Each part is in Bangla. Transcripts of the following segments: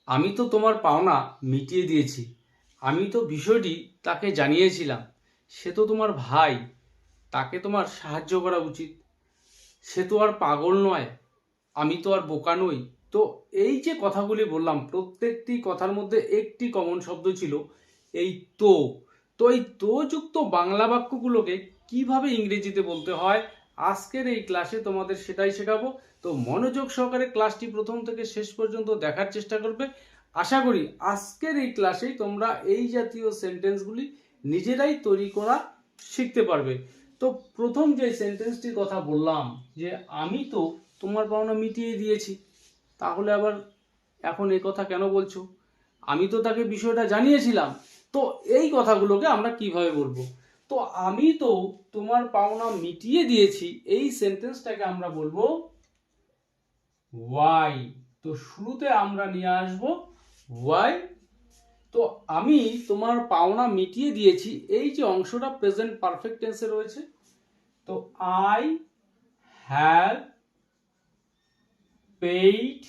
আমি তো তোমার পাওনা মিটিয়ে দিয়েছি। আমি তো বিষয়টি তাকে জানিয়েছিলাম। সে তো তোমার ভাই, তাকে তোমার সাহায্য করা উচিত। সে তো আর পাগল নয়, আমি তো আর বোকা নই। তো এই যে কথাগুলি বললাম, প্রত্যেকটি কথার মধ্যে একটি কমন শব্দ ছিল, এই তো। তো এই তো যুক্ত বাংলা বাক্যগুলোকে কিভাবে ইংরেজিতে বলতে হয়, আজকের এই ক্লাসে তোমাদের সেটাই শেখাবো। তো মনোযোগ সহকারে ক্লাসটি প্রথম থেকে শেষ পর্যন্ত দেখার চেষ্টা করবে। আশা করি আজকের এই ক্লাসেই তোমরা এই জাতীয় সেন্টেন্সগুলি নিজেরাই তৈরি করা শিখতে পারবে। তো প্রথম যে সেন্টেন্সটির কথা বললাম, যে আমি তো তোমার পাওনা মিটিয়ে দিয়েছি, তাহলে আবার এখন এই কথা কেন বলছো? আমি তো তাকে বিষয়টা জানিয়েছিলাম। তো এই কথাগুলোকে আমরা কিভাবে বলবো? তো আমি তো তোমার পাওনা মিটিয়ে দিয়েছি, এই সেন্টেন্সটাকে আমরা বলবো ওয়াই। তো শুরুতে আমরা নিয়ে আসবো ওয়াই। তো আমি তোমার পাওনা মিটিয়ে দিয়েছি, এই যে অংশটা প্রেজেন্ট পারফেক্ট টেন্সে রয়েছে। তো I have paid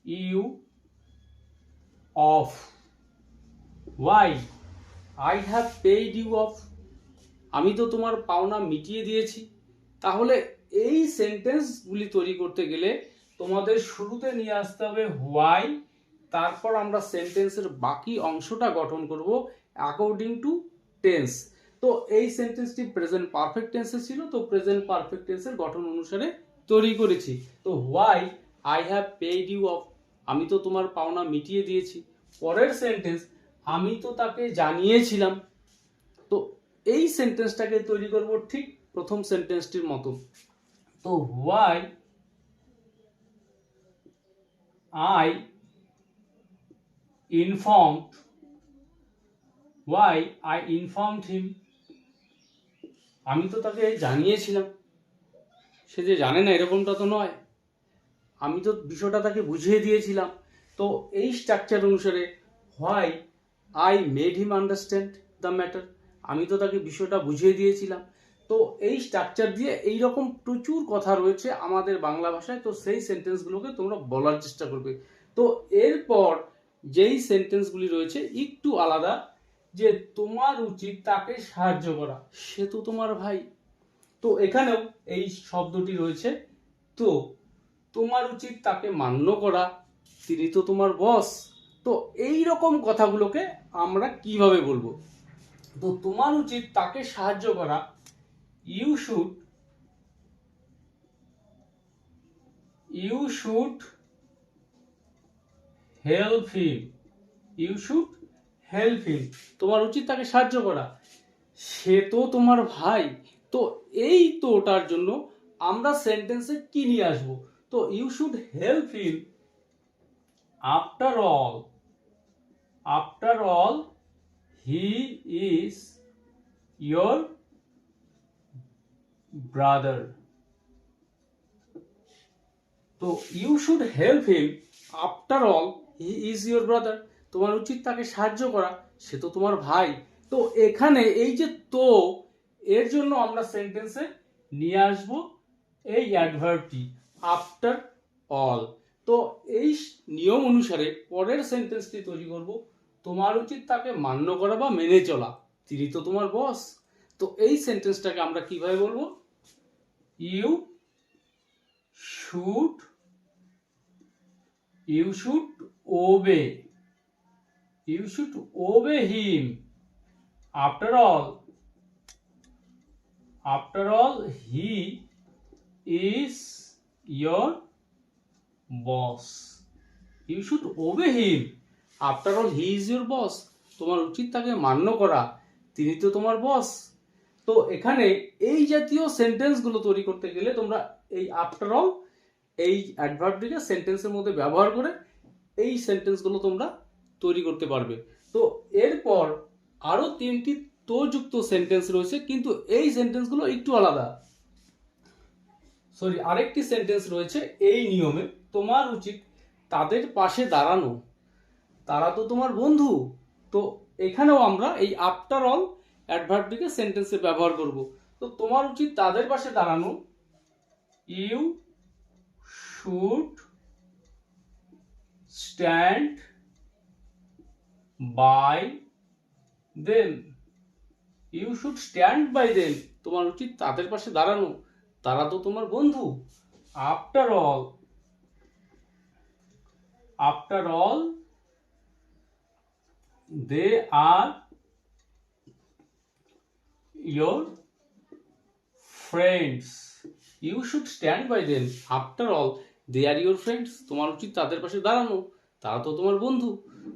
you off. Why? I have paid you off. আমি তো তোমার পাওনা মিটিয়ে দিয়েছি। তাহলে এই সেন্টেন্সগুলি তৈরি করতে গেলে তোমাদের শুরুতে নিয়ে আসতে হবে হোয়াই, তারপর আমরা সেন্টেন্সের বাকি অংশটা গঠন করব অ্যাকর্ডিং টু টেন্স। তো এই সেন্টেন্সটি প্রেজেন্ট পারফেক্ট টেন্সে ছিল, তো প্রেজেন্ট পারফেক্ট টেন্সের গঠন অনুসারে তৈরি করেছি। তো why I have paid you off, আমি তো তোমার পাওনা মিটিয়ে দিয়েছি। পরের সেন্টেন্স, আমি তো তাকে জানিয়েছিলাম। তো এই সেন্টেন্সটাকে তৈরি করব ঠিক প্রথম সেন্টেন্সটির মতো। তো why I informed, why I informed him, আমি তো তাকে জানিয়েছিলাম। সে যে জানে না এরকমটা তো নয়, আমি তো বিষয়টা তাকে বুঝিয়ে দিয়েছিলাম। তো এই স্ট্রাকচার অনুসারে why I made him understand the matter, আমি তো তাকে বিষয়টা বুঝিয়ে দিয়েছিলাম। তো এই স্ট্রাকচার দিয়ে এই রকম প্রচুর কথা রয়েছে আমাদের বাংলা ভাষায়। তো সেই সেন্টেন্সগুলোকে তোমরা বলার চেষ্টা করবে। তো এরপর যেই সেন্টেন্সগুলি রয়েছে একটু আলাদা, যে তোমার উচিত তাকে সাহায্য করা, সে তো তোমার ভাই। তো এখানেও এই শব্দটি রয়েছে তো। তোমার উচিত তাকে মান্য করা, তিনি তো তোমার বস। তো এই রকম কথাগুলোকে আমরা কিভাবে বলবো? তো তোমার উচিত তাকে সাহায্য করা, you should, you should help him, you should help him, তোমার উচিত তাকে সাহায্য করা, সে তো তোমার ভাই। তো এই তোটার জন্য আমরা সেন্টেন্সে কি নিয়ে আসবো? তো you should help him after all, after all he is your brother. তো you should help him after all he is your brother, তোমার উচিত তাকে সাহায্য করা, সে তো তোমার ভাই। তো এখানে এই যে তো, এর জন্য আমরা সেন্টেন্সে নিয়ে আসব এই অ্যাডভার্বটি আফটার অল। তো এই নিয়ম অনুসারে পরের সেন্টেন্সটি তৈরি করব, তোমার উচিত তাকে মান্য করা বা মেনে চলা, তিনি তো তোমার বস। তো এই সেন্টেন্সটাকে আমরা কিভাবে বলবো? You should, you should obey, you should obey him after all, after all he is your boss, you should obey him after all he is your boss, তোমার উচিত তাকে মান্য করা, তিনি তো তোমার বস। তো এখানে এই জাতীয় সেন্টেন্সগুলো তৈরি করতে গেলে তোমরা এই আফটার অল এই অ্যাডভার্বটিকে সেন্টেন্সের মধ্যে ব্যবহার করে এই সেন্টেন্সগুলো তোমরা তৈরি করতে পারবে। তো এরপর আরো তিনটি তো যুক্ত সেন্টেন্স রয়েছে, কিন্তু এই সেন্টেন্সগুলো একটু আলাদা। সরি, আরেকটি সেন্টেন্স রয়েছে এই নিয়মে, তোমার উচিত তাদের পাশে দাঁড়ানো, তারা তো তোমার বন্ধু। তো এখানেও আমরা এই আফটার অল অ্যাডভার্বটিকে সেন্টেন্সে ব্যবহার করব। তো তোমার উচিত তাদের পাশে দাঁড়ানো, you should stand by them. You should stand by them. তোমার উচিত তাদের পাশে দাঁড়ানো, তারা তো তোমার বন্ধু। after all they are your friends. You should stand by them. After all they are your friends. তোমার উচিত তাদের পাশে দাঁড়ানো, তারা তো তোমার বন্ধু।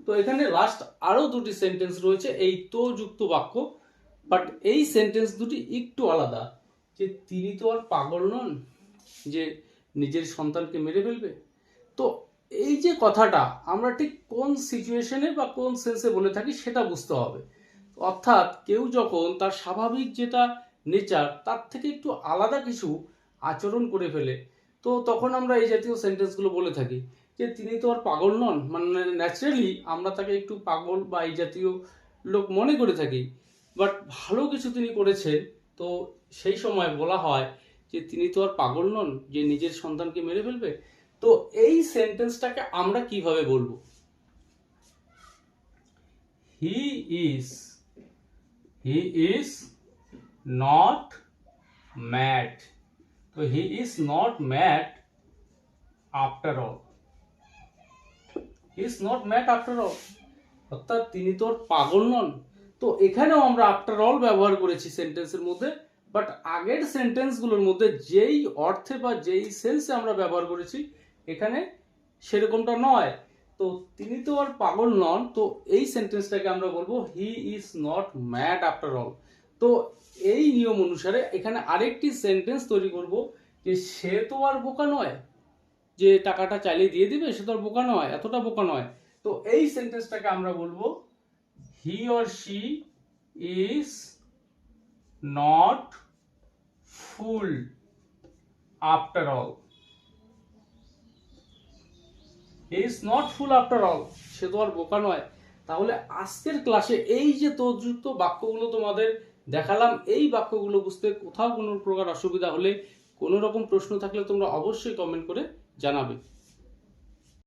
তো এখানে লাস্ট আরো দুটি সেন্টেন্স রয়েছে এই তো যুক্ত বাক্য, বাট এই সেন্টেন্স দুটি একটু আলাদা। যে তিনি তো আর পাগল নন যে নিজের সন্তানকে মেরে ফেলবে। তো এই যে কথাটা আমরা ঠিক কোন সিচুয়েশনে বা কোন সেন্সে বলে থাকি সেটা বুঝতে হবে। অর্থাৎ কেউ যখন তার স্বাভাবিক যেটা নেচার তার থেকে একটু আলাদা কিছু আচরণ করে ফেলে, তো তখন আমরা এই জাতীয় সেন্টেন্সগুলো বলে থাকি যে তিনি তো আর পাগল নন। মানে ন্যাচারালি আমরা তাকে একটু পাগল বা এই জাতীয় লোক মনে করে থাকি, বাট ভালো কিছু তিনি করেছেন, তো সেই সময় বলা হয় যে তিনি তো আর পাগল নন যে নিজের সন্তানকে মেরে ফেলবে। তো এই সেন্টেন্সটাকে আমরা কিভাবে বলবো? He is not mad. তো he is not mad after all. He is not mad after all, অর্থাৎ তিনি তো আর পাগল নন। তো এখানেও আমরা আফটার অল ব্যবহার করেছি সেন্টেন্সের মধ্যে, বাট আগের সেন্টেন্সগুলোর মধ্যে যেই অর্থে বা যেই সেন্সে আমরা ব্যবহার করেছি এখানে সেরকমটা নয়। তো তিনি তো আর পাগল নন, তো এই সেন্টেন্সটাকে আমরা বলবো he is not mad after all. তো এই নিয়ম অনুসারে এখানে আরেকটি সেন্টেন্স তৈরি করব যে সে তো আর বোকা নয় যে টাকাটা চালিয়ে দিয়ে দিবে, সে তো আর বোকা নয়, এতটা বোকা নয়। তো এই সেন্টেন্সটাকে আমরা বলবো he or she is not fool after all. Is not fool after all, সে তো আর বোকা নয়। তাহলে আজকের ক্লাসে এই যে তযুক্ত বাক্যগুলো তোমাদের দেখালাম, এই বাক্যগুলো বুঝতে কোথাও কোনো প্রকার অসুবিধা হলে, কোনো রকম প্রশ্ন থাকলে তোমরা অবশ্যই কমেন্ট করে জানাবে।